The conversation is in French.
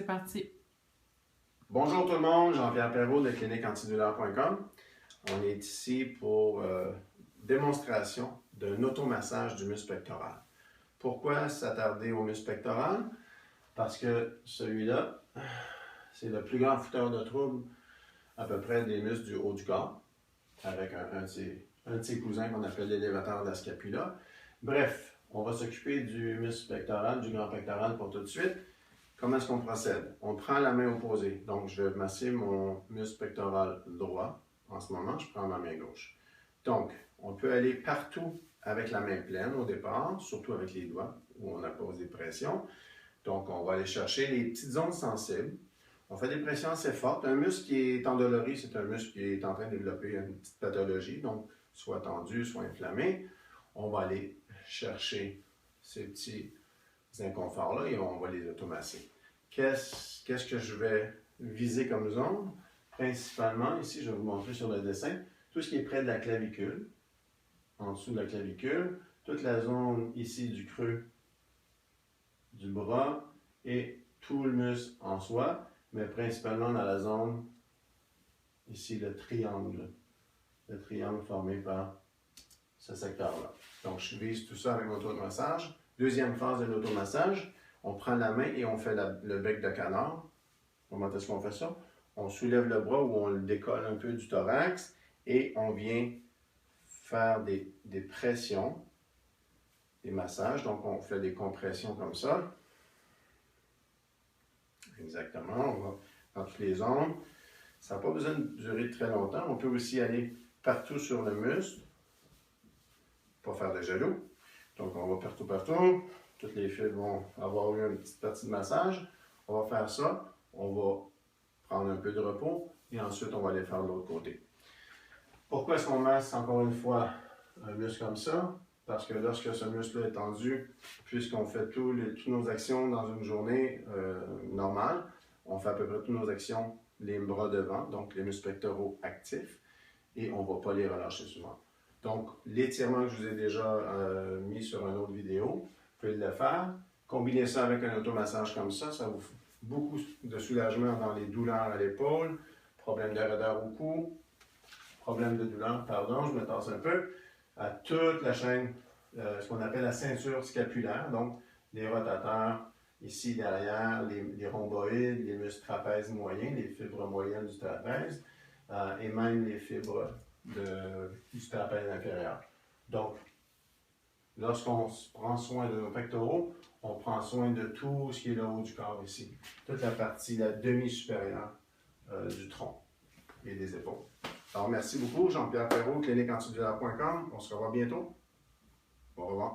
c'est parti. Bonjour tout le monde, Jean-Pierre Perrault de cliniqueantidouleur.com. On est ici pour démonstration d'un automassage du muscle pectoral. Pourquoi s'attarder au muscle pectoral? Parce que celui-là, c'est le plus grand fouteur de troubles à peu près des muscles du haut du corps, avec un de ses cousins qu'on appelle l'élévateur de la scapula. Bref, on va s'occuper du muscle pectoral, du grand pectoral pour tout de suite. Comment est-ce qu'on procède? On prend la main opposée. Donc, je vais masser mon muscle pectoral droit. En ce moment, je prends ma main gauche. Donc, on peut aller partout avec la main pleine au départ, surtout avec les doigts, où on appose des pressions. Donc, on va aller chercher les petites zones sensibles. On fait des pressions assez fortes. Un muscle qui est endolori, c'est un muscle qui est en train de développer une petite pathologie, donc soit tendu, soit inflammé. On va aller chercher ces petits inconforts-là et on va les automasser. Qu'est-ce que je vais viser comme zone? Principalement, ici, je vais vous montrer sur le dessin, tout ce qui est près de la clavicule, en dessous de la clavicule, toute la zone ici du creux du bras et tout le muscle en soi, mais principalement dans la zone, ici, le triangle formé par ce secteur-là. Donc, je vise tout ça avec l'automassage. Deuxième phase de l'automassage, on prend la main et on fait le bec de canard. Comment est-ce qu'on fait ça? On soulève le bras ou on le décolle un peu du thorax et on vient faire des pressions, des massages. Donc, on fait des compressions comme ça. Exactement, on va dans toutes les zones. Ça n'a pas besoin de durer très longtemps. On peut aussi aller partout sur le muscle, pas faire de genoux. Donc, on va partout. Toutes les fibres vont avoir eu une petite partie de massage. On va faire ça. On va prendre un peu de repos et ensuite, on va aller faire de l'autre côté. Pourquoi est-ce qu'on masse encore une fois un muscle comme ça? Parce que lorsque ce muscle est tendu, puisqu'on fait toutes nos actions dans une journée normale, on fait à peu près toutes nos actions les bras devant, donc les muscles pectoraux actifs, et on ne va pas les relâcher souvent. Donc, l'étirement que je vous ai déjà mis sur une autre vidéo, vous pouvez le faire. Combinez ça avec un automassage comme ça vous fait beaucoup de soulagement dans les douleurs à l'épaule, problème de raideur au cou, problème de douleur, pardon, je me tasse un peu, à toute la chaîne, ce qu'on appelle la ceinture scapulaire, donc les rotateurs ici derrière, les rhomboïdes, les muscles trapèzes moyens, les fibres moyennes du trapèze, et même les fibres du trapèze inférieur. Donc, lorsqu'on prend soin de nos pectoraux, on prend soin de tout ce qui est le haut du corps ici. Toute la partie, la demi-supérieure du tronc et des épaules. Alors, merci beaucoup, Jean-Pierre Perrault, cliniqueantidouleur.com. On se revoit bientôt. Au revoir.